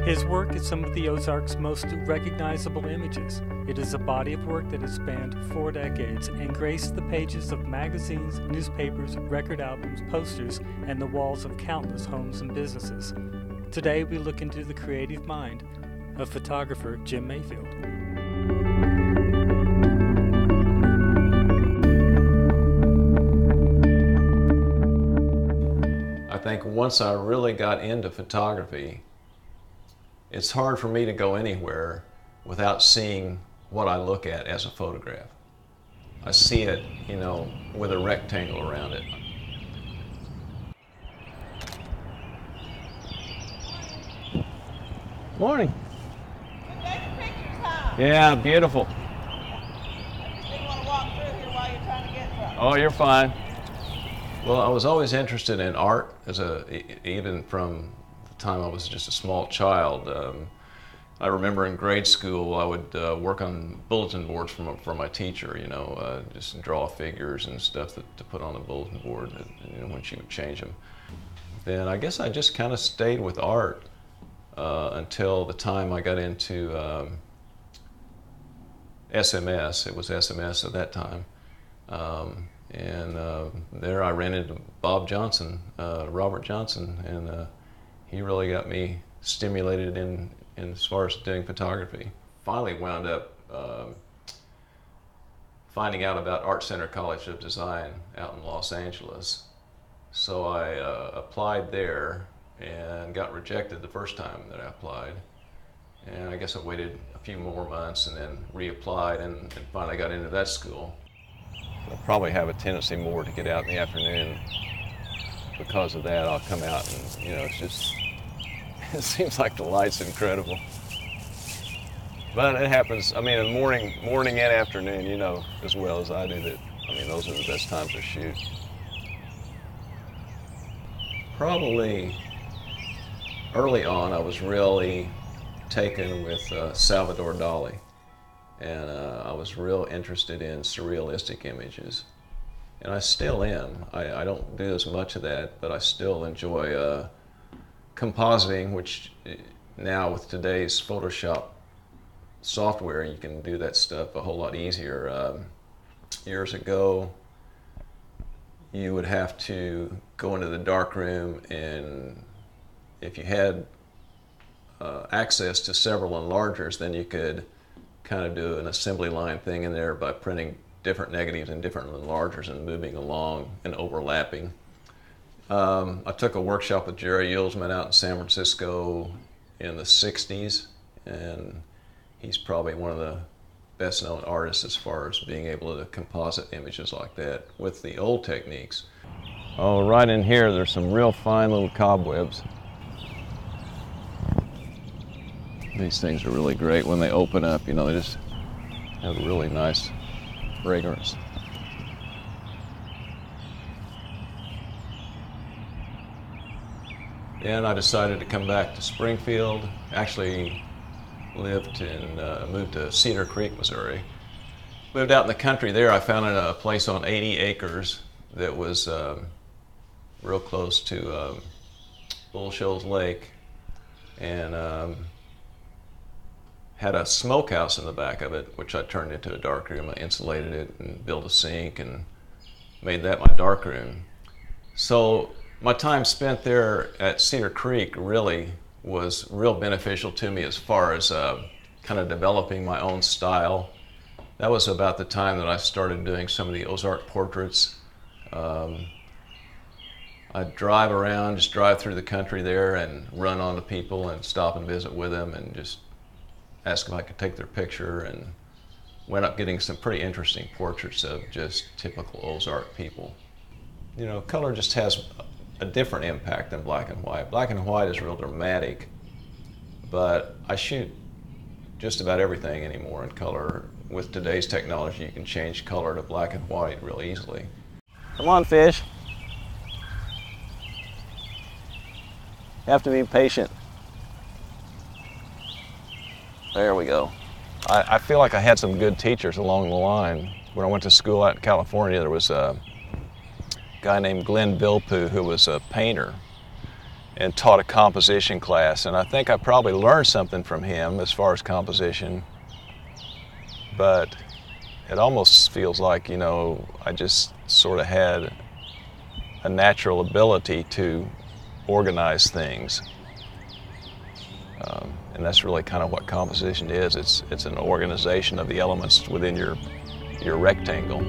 His work is some of the Ozarks' most recognizable images. It is a body of work that has spanned 4 decades and graced the pages of magazines, newspapers, record albums, posters, and the walls of countless homes and businesses. Today we look into the creative mind of photographer Jim Mayfield. I think once I really got into photography, it's hard for me to go anywhere without seeing what I look at as a photograph. I see it, with a rectangle around it. Morning. Good day for pictures, huh? Yeah, beautiful. I just didn't want to walk through here while you're trying to get something. Oh, you're fine. Well, I was always interested in art, even from the time I was just a small child. I remember in grade school I would work on bulletin boards for my teacher, just draw figures and stuff to put on the bulletin board when she would change them. Then I guess I just kind of stayed with art until the time I got into SMS. It was SMS at that time. There I ran into Robert Johnson, and he really got me stimulated in as far as doing photography. Finally wound up finding out about Art Center College of Design out in Los Angeles. So I applied there and got rejected the first time that I applied. And I guess I waited a few more months and then reapplied and finally got into that school. I probably have a tendency more to get out in the afternoon. Because of that, I'll come out and, it's just, it seems like the light's incredible. But it happens, in the morning and afternoon, as well as I do that, those are the best times to shoot. Probably early on, I was really taken with Salvador Dali. And I was real interested in surrealistic images. And I still am. I don't do as much of that, but I still enjoy compositing, which now with today's Photoshop software, you can do that stuff a whole lot easier. Years ago, you would have to go into the darkroom, and if you had access to several enlargers, then you could kind of do an assembly line thing in there by printing different negatives and different enlargers and moving along and overlapping. I took a workshop with Jerry Yulesman out in San Francisco in the 60s, and he's probably one of the best known artists as far as being able to composite images like that with the old techniques. Oh, right in here there's some real fine little cobwebs. These things are really great when they open up, they just have a really nice fragrance. Then I decided to come back to Springfield. Actually moved to Cedar Creek, Missouri. Lived out in the country there. I found a place on 80 acres that was real close to Bull Shoals Lake, and had a smokehouse in the back of it, which I turned into a darkroom. I insulated it and built a sink and made that my darkroom. So my time spent there at Cedar Creek really was real beneficial to me as far as kind of developing my own style. That was about the time that I started doing some of the Ozark portraits. I'd drive around, just drive through the country there and run onto people and stop and visit with them and just ask if I could take their picture, and went up getting some pretty interesting portraits of just typical Ozark people. Color just has a different impact than black and white. Black and white is real dramatic, but I shoot just about everything anymore in color. With today's technology, you can change color to black and white real easily. Come on, fish. You have to be patient. There we go. I feel like I had some good teachers along the line. When I went to school out in California, there was a guy named Glenn Vilpu who was a painter. and taught a composition class, and I think I probably learned something from him as far as composition, but it almost feels like, you know, I just sort of had a natural ability to organize things. And that's really kind of what composition is. It's an organization of the elements within your rectangle.